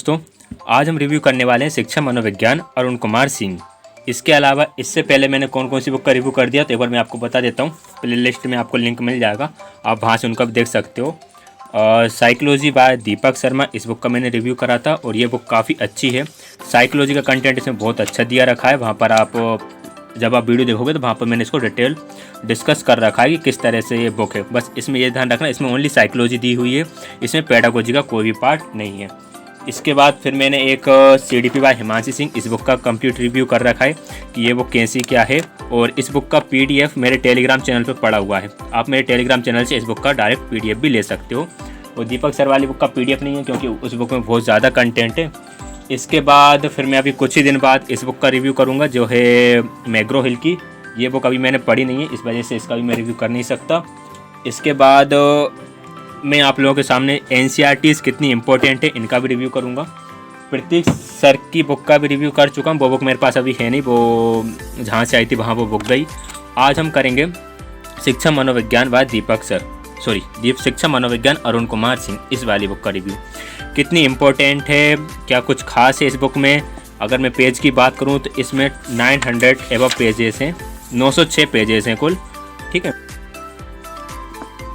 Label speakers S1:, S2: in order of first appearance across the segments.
S1: दोस्तों, आज हम रिव्यू करने वाले हैं शिक्षा मनोविज्ञान अरुण कुमार सिंह। इसके अलावा इससे पहले मैंने कौन कौन सी बुक का रिव्यू कर दिया तो एक बार मैं आपको बता देता हूँ। प्ले लिस्ट में आपको लिंक मिल जाएगा, आप वहाँ से उनका भी देख सकते हो। साइकोलॉजी बाय दीपक शर्मा, इस बुक का मैंने रिव्यू करा था और ये बुक काफ़ी अच्छी है। साइकोलॉजी का कंटेंट इसमें बहुत अच्छा दिया रखा है। वहाँ पर आप जब आप वीडियो देखोगे तो वहाँ पर मैंने इसको डिटेल डिस्कस कर रखा है कि किस तरह से ये बुक है। बस इसमें ये ध्यान रखना, इसमें ओनली साइकोलॉजी दी हुई है, इसमें पेडागोजी का कोई भी पार्ट नहीं है। इसके बाद फिर मैंने एक CDP बाय हिमांशी सिंह, इस बुक का कंप्लीट रिव्यू कर रखा है कि ये बुक कैसी क्या है। और इस बुक का PDF मेरे टेलीग्राम चैनल पर पड़ा हुआ है, आप मेरे टेलीग्राम चैनल से इस बुक का डायरेक्ट PDF भी ले सकते हो। और दीपक सर वाली बुक का PDF नहीं है क्योंकि उस बुक में बहुत ज़्यादा कंटेंट है। इसके बाद फिर मैं अभी कुछ ही दिन बाद इस बुक का रिव्यू करूँगा जो है मैग्रो हिल की। ये बुक अभी मैंने पढ़ी नहीं है, इस वजह से इसका भी मैं रिव्यू कर नहीं सकता। इसके बाद मैं आप लोगों के सामने NCERTs कितनी इंपॉर्टेंट है इनका भी रिव्यू करूँगा। प्रतीक सर की बुक का भी रिव्यू कर चुका हूँ, वो बुक मेरे पास अभी है नहीं, वो जहाँ से आई थी वहाँ वो बुक गई। आज हम करेंगे शिक्षा मनोविज्ञान बाय शिक्षा मनोविज्ञान अरुण कुमार सिंह, इस वाली बुक का रिव्यू। कितनी इम्पोर्टेंट है, क्या कुछ खास है इस बुक में। अगर मैं पेज की बात करूँ तो इसमें 900 एबव पेजेस हैं, 906 पेजेस हैं कुल। ठीक है,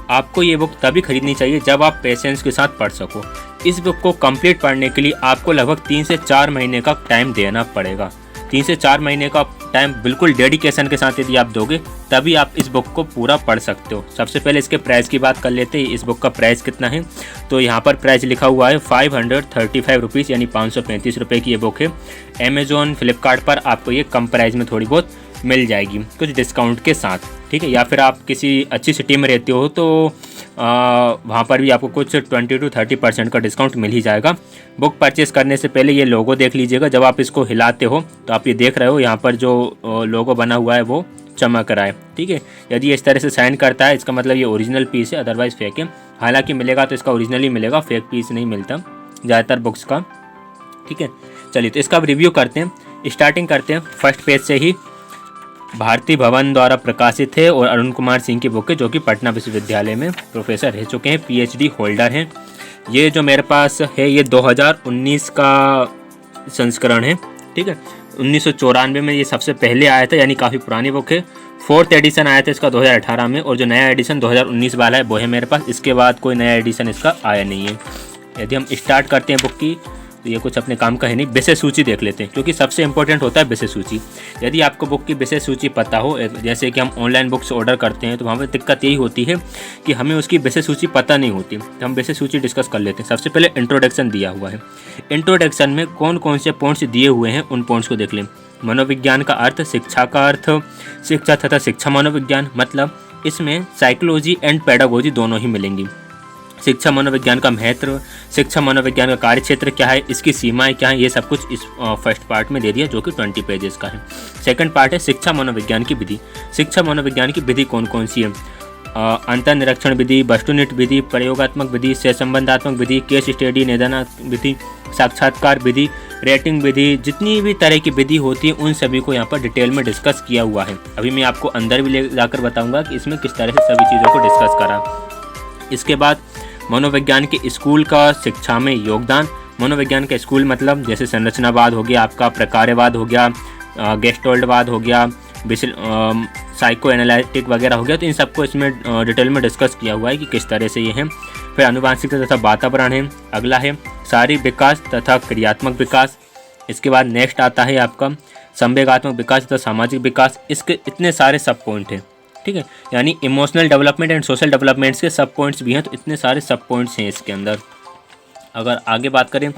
S1: आपको ये बुक तभी खरीदनी चाहिए जब आप पेशेंस के साथ पढ़ सको। इस बुक को कंप्लीट पढ़ने के लिए आपको लगभग 3 से 4 महीने का टाइम देना पड़ेगा। 3 से 4 महीने का टाइम बिल्कुल डेडिकेशन के साथ यदि आप दोगे तभी आप इस बुक को पूरा पढ़ सकते हो। सबसे पहले इसके प्राइस की बात कर लेते हैं। इस बुक का प्राइस कितना है तो यहाँ पर प्राइस लिखा हुआ है 535 रुपीज़, यानी 535 रुपये की ये बुक है। अमेज़ॉन, फ्लिपकार्ट पर आपको ये कम प्राइस में थोड़ी बहुत मिल जाएगी कुछ डिस्काउंट के साथ। ठीक है, या फिर आप किसी अच्छी सिटी में रहते हो तो वहाँ पर भी आपको कुछ 20 to 30% का डिस्काउंट मिल ही जाएगा। बुक परचेस करने से पहले ये लोगो देख लीजिएगा। जब आप इसको हिलाते हो तो आप ये देख रहे हो यहाँ पर जो लोगो बना हुआ है वो चमक रहा है। ठीक है, यदि इस तरह से साइन करता है इसका मतलब ये ओरिजिनल पीस है, अदरवाइज़ फेक है। हालांकि मिलेगा तो इसका ओरिजिनल ही मिलेगा, फेक पीस नहीं मिलता ज़्यादातर बुक्स का। ठीक है, चलिए तो इसका रिव्यू करते हैं। स्टार्टिंग करते हैं फर्स्ट पेज से ही। भारती भवन द्वारा प्रकाशित है और अरुण कुमार सिंह की बुक है, जो कि पटना विश्वविद्यालय में प्रोफेसर रह चुके हैं, PhD होल्डर हैं। ये जो मेरे पास है ये 2019 का संस्करण है। ठीक है, 1994 में ये सबसे पहले आया था, यानी काफ़ी पुरानी बुक है। 4th एडिशन आया था इसका 2018 में, और जो नया एडिशन 2019 वाला है वो है मेरे पास। इसके बाद कोई नया एडिशन इसका आया नहीं है। यदि हम स्टार्ट करते हैं बुक की तो ये कुछ अपने काम का है नहीं। विषय सूची देख लेते हैं क्योंकि सबसे इंपॉर्टेंट होता है विषय सूची। यदि आपको बुक की विषय सूची पता हो, जैसे कि हम ऑनलाइन बुक्स ऑर्डर करते हैं तो वहाँ पर दिक्कत यही होती है कि हमें उसकी विषय सूची पता नहीं होती। तो हम विषय सूची डिस्कस कर लेते हैं। सबसे पहले इंट्रोडक्शन दिया हुआ है। इंट्रोडक्शन में कौन कौन से पॉइंट्स दिए हुए हैं उन पॉइंट्स को देख लें। मनोविज्ञान का अर्थ, शिक्षा का अर्थ, शिक्षा तथा शिक्षा मनोविज्ञान, मतलब इसमें साइकोलॉजी एंड पेडागोजी दोनों ही मिलेंगी। शिक्षा मनोविज्ञान का महत्व, शिक्षा मनोविज्ञान का कार्यक्षेत्र क्या है, इसकी सीमाएं क्या है, ये सब कुछ इस फर्स्ट पार्ट में दे दिया जो कि 20 पेजेस का है। सेकंड पार्ट है शिक्षा मनोविज्ञान की विधि। शिक्षा मनोविज्ञान की विधि कौन कौन सी है। अंतर निरीक्षण विधि, वस्तुनिष्ठ विधि, प्रयोगात्मक विधि, सहसंबंधात्मक विधि, केस स्टडी, निदानात्मक विधि, साक्षात्कार विधि, रेटिंग विधि, जितनी भी तरह की विधि होती है उन सभी को यहाँ पर डिटेल में डिस्कस किया हुआ है। अभी मैं आपको अंदर भी ले जाकर बताऊँगा कि इसमें किस तरह से सभी चीज़ों को डिस्कस करा। इसके बाद मनोविज्ञान के स्कूल का शिक्षा में योगदान। मनोविज्ञान का स्कूल मतलब जैसे संरचनावाद हो गया, आपका प्रकार्यवाद हो गया, गेस्टोल्डवाद हो गया, साइको एनालिटिक वगैरह हो गया। तो इन सबको इसमें डिटेल में डिस्कस किया हुआ है कि किस तरह से ये है। फिर आनुवांशिकता तथा वातावरण है। अगला है शारीरिक विकास तथा क्रियात्मक विकास। इसके बाद नेक्स्ट आता है आपका संवेगात्मक विकास तथा सामाजिक विकास। इसके इतने सारे सब पॉइंट हैं। ठीक है, यानी emotional development and social developments के सब पॉइंट्स भी हैं, तो इतने सारे सब पॉइंट्स हैं इसके अंदर। अगर आगे बात करें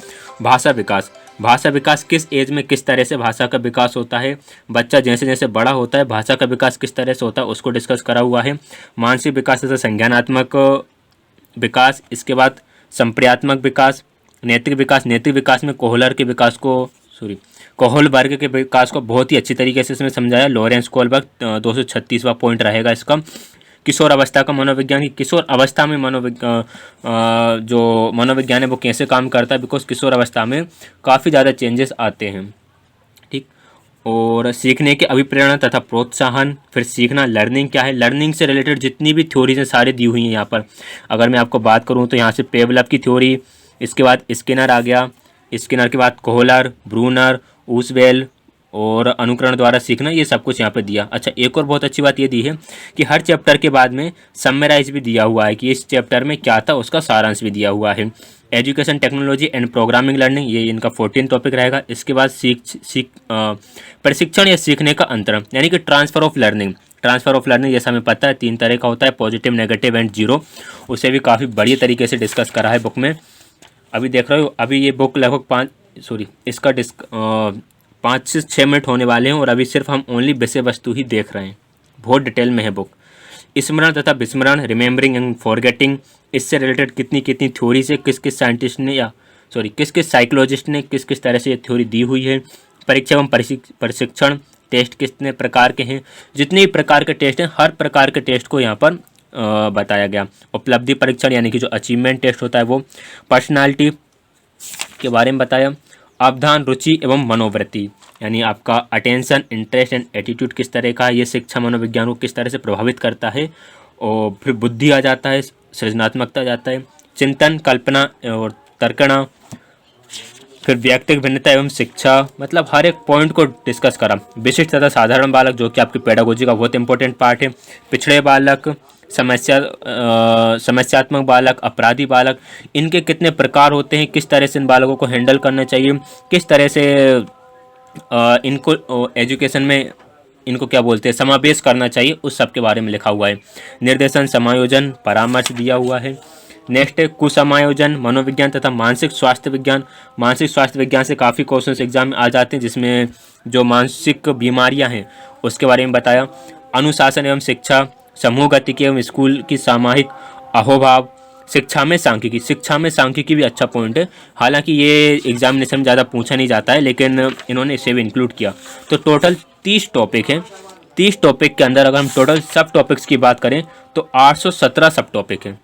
S1: भाषा विकास, भाषा विकास किस एज में किस तरह से भाषा का विकास होता है, बच्चा जैसे जैसे बड़ा होता है भाषा का विकास किस तरह से होता है उसको डिस्कस करा हुआ है। मानसिक विकास तथा संज्ञानात्मक विकास। इसके बाद संप्रयात्मक विकास, नैतिक विकास। नैतिक विकास में कोहलबर्ग के विकास को बहुत ही अच्छी तरीके से इसमें समझाया। लॉरेंस कोहलबर्ग 236वां पॉइंट रहेगा इसका। किशोर अवस्था का मनोविज्ञान, की किशोर अवस्था में जो मनोविज्ञान है वो कैसे काम करता है, बिकॉज किशोर अवस्था में काफ़ी ज़्यादा चेंजेस आते हैं। ठीक, और सीखने के अभिप्रेरणा तथा प्रोत्साहन। फिर सीखना, लर्निंग क्या है, लर्निंग से रिलेटेड जितनी भी थ्योरीज हैं सारी दी हुई हैं यहाँ पर। अगर मैं आपको बात करूँ तो यहाँ से पेवलव की थ्योरी, इसके बाद स्किनर आ गया, स्किनर के बाद कोहलर, ब्रूनर, ऊसवेल और अनुकरण द्वारा सीखना, ये सब कुछ यहाँ पे दिया। अच्छा, एक और बहुत अच्छी बात ये दी है कि हर चैप्टर के बाद में समराइज भी दिया हुआ है कि इस चैप्टर में क्या था, उसका सारांश भी दिया हुआ है। Education technology and programming learning, ये इनका 14 टॉपिक रहेगा। इसके बाद प्रशिक्षण या सीखने का अंतर, यानी कि transfer of learning. Transfer of learning जैसा हमें पता है 3 तरह का होता है, पॉजिटिव, नेगेटिव एंड जीरो। उसे भी काफ़ी बढ़िया तरीके से डिस्कस करा है बुक में। अभी देख रहे हो, अभी ये बुक लगभग इसका 5 से 6 मिनट होने वाले हैं और अभी सिर्फ हम ओनली विषय वस्तु ही देख रहे हैं। बहुत डिटेल में है बुक। स्मरण तथा विस्मरण, रिमेंबरिंग एंड फॉरगेटिंग, इससे रिलेटेड कितनी कितनी थ्योरी से किस किस साइंटिस्ट ने किस किस साइकोलॉजिस्ट ने किस किस तरह से ये थ्योरी दी हुई है। परीक्षा एवं प्रशिक्षण, टेस्ट कितने प्रकार के हैं, जितने भी प्रकार के टेस्ट हैं हर प्रकार के टेस्ट को यहाँ पर बताया गया। उपलब्धि परीक्षण यानी कि जो अचीवमेंट टेस्ट होता है वो। पर्सनालिटी के बारे में बताया। अवधान, रुचि एवं मनोवृत्ति, यानी आपका अटेंशन, इंटरेस्ट एंड एटीट्यूड किस तरह का है, ये शिक्षा मनोविज्ञान को किस तरह से प्रभावित करता है। और फिर बुद्धि आ जाता है, सृजनात्मकता आ जाता है, चिंतन, कल्पना और तर्कना, फिर व्यक्तिगत भिन्नता एवं शिक्षा, मतलब हर एक पॉइंट को डिस्कस करा। विशिष्ट तथा साधारण बालक, जो कि आपकी पेडागोजी का बहुत इंपॉर्टेंट पार्ट है। पिछड़े बालक, समस्यात्मक बालक, अपराधी बालक, इनके कितने प्रकार होते हैं, किस तरह से इन बालकों को हैंडल करना चाहिए, किस तरह से इनको एजुकेशन में इनको क्या बोलते हैं समावेश करना चाहिए, उस सब के बारे में लिखा हुआ है। निर्देशन, समायोजन, परामर्श दिया हुआ है। नेक्स्ट है कुसमायोजन, मनोविज्ञान तथा मानसिक स्वास्थ्य विज्ञान। मानसिक स्वास्थ्य विज्ञान से काफ़ी क्वेश्चंस एग्जाम में आ जाते हैं, जिसमें जो मानसिक बीमारियां हैं उसके बारे में बताया। अनुशासन एवं शिक्षा, समूह गतिकी एवं स्कूल की सामाजिक अहोभाव। शिक्षा में सांख्यिकी, शिक्षा में सांख्यिकी भी अच्छा पॉइंट है, हालांकि ये एग्जामिनेशन में ज़्यादा पूछा नहीं जाता है, लेकिन इन्होंने इसे भी इंक्लूड किया। तो टोटल 30 टॉपिक हैं। 30 टॉपिक के अंदर अगर हम टोटल सब टॉपिक्स की बात करें तो 817 सब टॉपिक हैं।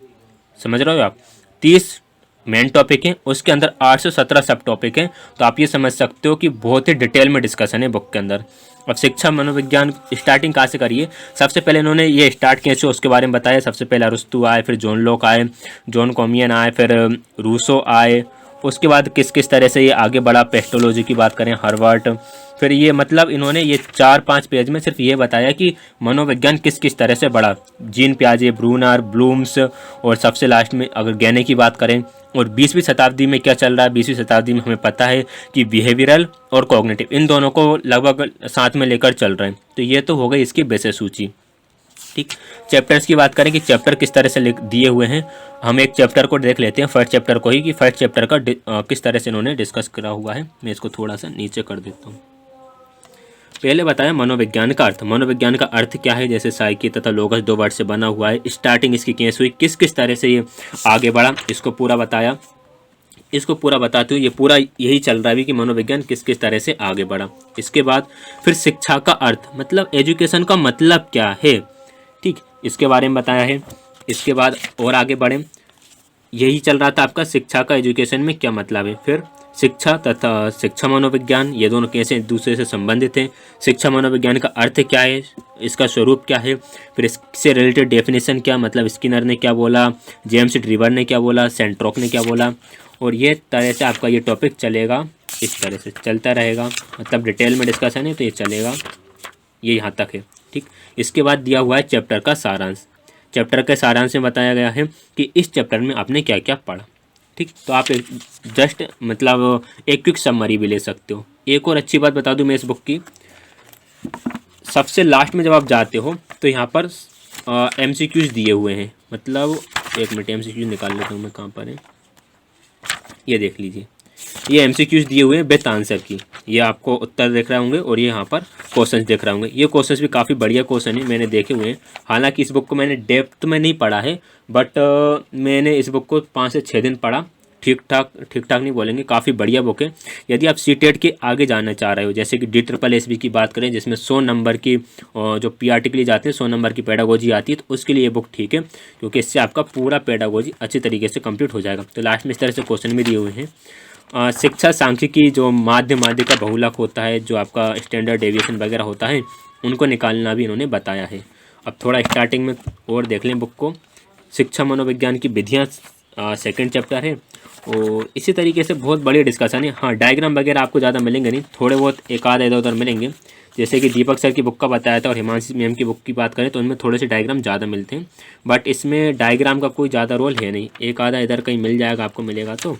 S1: समझ रहे हो आप, 30 मेन टॉपिक हैं, उसके अंदर 817 सब टॉपिक हैं। तो आप ये समझ सकते हो कि बहुत ही डिटेल में डिस्कशन है बुक के अंदर। अब शिक्षा मनोविज्ञान स्टार्टिंग कहाँ से करिए, सबसे पहले इन्होंने ये स्टार्ट कैसे उसके बारे में बताया। सबसे पहले अरस्तु आए, फिर जॉन लॉक आए, जॉन कॉमियन आए, फिर रूसो आए। उसके बाद किस किस तरह से ये आगे बढ़ा, पेस्टोलॉजी की बात करें हर्बर्ट। फिर ये मतलब इन्होंने ये 4-5 पेज में सिर्फ ये बताया कि मनोविज्ञान किस किस तरह से बढ़ा। जीन पियाजे, ब्रूनर, ब्लूम्स, और सबसे लास्ट में अगर गैने की बात करें और 20वीं शताब्दी में क्या चल रहा है। 20वीं शताब्दी में हमें पता है कि बिहेवियरल और कॉग्निटिव, इन दोनों को लगभग साथ में लेकर चल रहे हैं। तो ये तो हो गई इसकी बेसिक सूची। ठीक, चैप्टर्स की बात करें कि चैप्टर किस तरह से दिए हुए हैं, हम एक चैप्टर को देख लेते हैं, फर्स्ट चैप्टर को ही, कि फर्स्ट चैप्टर का किस तरह से इन्होंने डिस्कस करा हुआ है। मैं इसको थोड़ा सा नीचे कर देता हूँ। पहले बताया मनोविज्ञान का अर्थ। मनोविज्ञान का अर्थ क्या है, जैसे साइकी तथा लोगस 2 वर्ड से बना हुआ है। स्टार्टिंग इसकी कैसे हुई, किस किस तरह से ये आगे बढ़ा, इसको पूरा बताया। इसको पूरा बताते हुए ये पूरा यही चल रहा है कि मनोविज्ञान किस किस तरह से आगे बढ़ा। इसके बाद फिर शिक्षा का अर्थ, मतलब एजुकेशन का मतलब क्या है, ठीक, इसके बारे में बताया है। इसके बाद और आगे बढ़े, यही चल रहा था आपका शिक्षा का एजुकेशन में क्या मतलब है। फिर शिक्षा तथा शिक्षा मनोविज्ञान, ये दोनों कैसे एक दूसरे से संबंधित हैं। शिक्षा मनोविज्ञान का अर्थ क्या है, इसका स्वरूप क्या है, फिर इससे रिलेटेड डेफिनेशन क्या, मतलब स्किनर ने क्या बोला, जेम्स ड्रीवर ने क्या बोला, सेंट्रोक ने क्या बोला। और ये तरह से आपका ये टॉपिक चलेगा, इस तरह से चलता रहेगा, मतलब डिटेल में डिस्कशन है तो ये चलेगा, ये यहाँ तक है। ठीक, इसके बाद दिया हुआ है चैप्टर का सारांश। चैप्टर के सारांश में बताया गया है कि इस चैप्टर में आपने क्या क्या पढ़ा। ठीक, तो आप जस्ट मतलब एक क्विक समरी भी ले सकते हो। एक और अच्छी बात बता दूं मैं इस बुक की, सबसे लास्ट में जब आप जाते हो तो यहाँ पर MCQs दिए हुए हैं, मतलब एक मिनट MCQs निकाल लेता हूँ मैं, कहाँ पर है, ये देख लीजिए, ये MCQs दिए हुए हैं विथ आंसर की। ये आपको उत्तर देख रहे होंगे और ये यहाँ पर क्वेश्चंस देख रहे होंगे। ये क्वेश्चंस भी काफ़ी बढ़िया क्वेश्चन है, मैंने देखे हुए हैं। हालांकि इस बुक को मैंने डेप्थ में नहीं पढ़ा है, बट मैंने इस बुक को 5 से 6 दिन पढ़ा। ठीक ठाक नहीं बोलेंगे, काफ़ी बढ़िया बुक है। यदि आप CTET के आगे जाना चाह रहे हो, जैसे कि DSSB की बात करें जिसमें 100 नंबर की जो PRT के लिए जाते हैं 100 नंबर की पेडागोजी आती है, तो उसके लिए ये बुक ठीक है, क्योंकि इससे आपका पूरा पेडागोजी अच्छी तरीके से कंप्लीट हो जाएगा। तो लास्ट में इस तरह से क्वेश्चन भी दिए हुए हैं। शिक्षा सांख्यिकी जो माध्य का बहुलक होता है, जो आपका स्टैंडर्ड डेविएशन वगैरह होता है, उनको निकालना भी इन्होंने बताया है। अब थोड़ा स्टार्टिंग में और देख लें बुक को। शिक्षा मनोविज्ञान की विधियाँ सेकंड चैप्टर है, और इसी तरीके से बहुत बड़ी डिस्कशन है। हाँ, डायग्राम वगैरह आपको ज़्यादा मिलेंगे नहीं, थोड़े बहुत एक आधा इधर उधर मिलेंगे। जैसे कि दीपक सर की बुक का बताया था और हिमांशी मैम की बुक की बात करें तो उनमें थोड़े से डायग्राम ज़्यादा मिलते हैं, बट इसमें डायग्राम का कोई ज़्यादा रोल है नहीं, एक आधा इधर कहीं मिल जाएगा आपको, मिलेगा। तो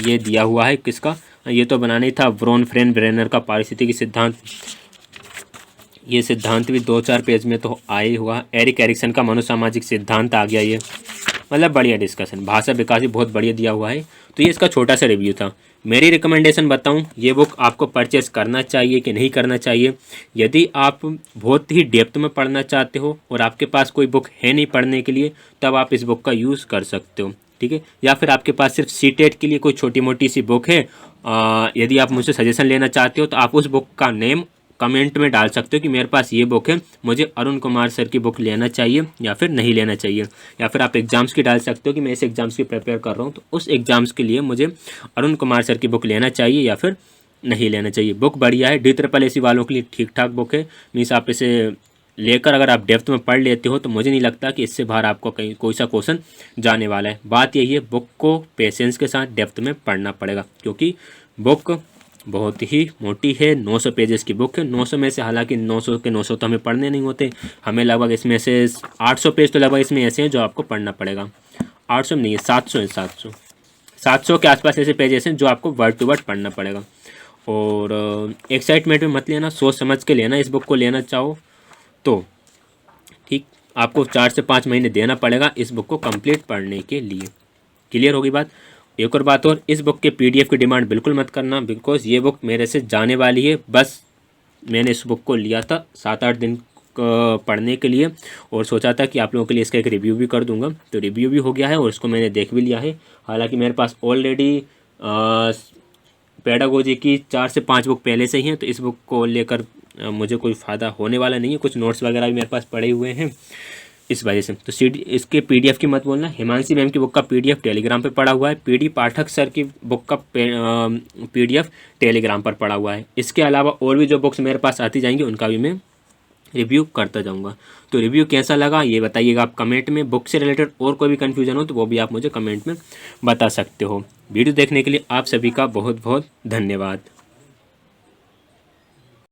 S1: ये दिया हुआ है किसका, ये तो बनाना ही था वॉन फ्रेन ब्रेनर का पारिस्थितिकी सिद्धांत। ये सिद्धांत भी 2-4 पेज में तो आया ही हुआ। एरिक एरिक्सन का मनोसामाजिक सिद्धांत आ गया ये, मतलब बढ़िया डिस्कशन। भाषा विकास भी बहुत बढ़िया दिया हुआ है। तो ये इसका छोटा सा रिव्यू था। मेरी रिकमेंडेशन बताऊं, ये बुक आपको परचेस करना चाहिए कि नहीं करना चाहिए। यदि आप बहुत ही डेप्थ में पढ़ना चाहते हो और आपके पास कोई बुक है नहीं पढ़ने के लिए, तब आप इस बुक का यूज़ कर सकते हो, ठीक है। या फिर आपके पास सिर्फ सीटेट के लिए कोई छोटी मोटी सी बुक है, यदि आप मुझसे सजेशन लेना चाहते हो तो आप उस बुक का नेम कमेंट में डाल सकते हो कि मेरे पास ये बुक है, मुझे अरुण कुमार सर की बुक लेना चाहिए या फिर नहीं लेना चाहिए। या फिर आप एग्ज़ाम्स की डाल सकते हो कि मैं इस एग्ज़ाम्स की प्रिपेयर कर रहा हूँ, तो उस एग्ज़ाम्स के लिए मुझे अरुण कुमार सर की बुक लेना चाहिए या फिर नहीं लेना चाहिए। बुक बढ़िया है, DEEE वालों के लिए ठीक ठाक बुक है। मीन्स आप इसे लेकर अगर आप डेप्थ में पढ़ लेते हो तो मुझे नहीं लगता कि इससे बाहर आपको कहीं कोई सा क्वेश्चन जाने वाला है। बात यही है, बुक को पेशेंस के साथ डेप्थ में पढ़ना पड़ेगा, क्योंकि बुक बहुत ही मोटी है। 900 पेजेस की बुक है। 900 में से हालांकि 900 के 900 तो हमें पढ़ने नहीं होते, हमें लगभग इसमें से 800 पेज तो लगभग इसमें ऐसे हैं जो आपको पढ़ना पड़ेगा। 800 नहीं है, 700 है, 700 के आसपास ऐसे पेजेस हैं जो आपको वर्ड टू वर्ड पढ़ना पड़ेगा। और एक्साइटमेंट में मत लेना, सोच समझ के लेना। इस बुक को लेना चाहो तो ठीक, आपको 4 से 5 महीने देना पड़ेगा इस बुक को कंप्लीट पढ़ने के लिए। क्लियर होगी बात। एक और बात, और इस बुक के PDF की डिमांड बिल्कुल मत करना, बिकॉज ये बुक मेरे से जाने वाली है। बस मैंने इस बुक को लिया था 7-8 दिन पढ़ने के लिए और सोचा था कि आप लोगों के लिए इसका एक रिव्यू भी कर दूंगा, तो रिव्यू भी हो गया है और इसको मैंने देख भी लिया है। हालांकि मेरे पास ऑलरेडी पेडागोजी की 4 से 5 बुक पहले से ही हैं, तो इस बुक को लेकर मुझे कोई फ़ायदा होने वाला नहीं है। कुछ नोट्स वगैरह भी मेरे पास पड़े हुए हैं इस वजह से। तो इसके PDF की मत बोलना। हिमांशी मैम की बुक का PDF टेलीग्राम पे पड़ा हुआ है। PD पाठक सर की बुक का PDF टेलीग्राम पर पड़ा हुआ है। इसके अलावा और भी जो बुक्स मेरे पास आती जाएंगी उनका भी मैं रिव्यू करता जाऊंगा। तो रिव्यू कैसा लगा ये बताइएगा आप कमेंट में। बुक से रिलेटेड और कोई भी कन्फ्यूजन हो तो वो भी आप मुझे कमेंट में बता सकते हो। वीडियो देखने के लिए आप सभी का बहुत बहुत धन्यवाद।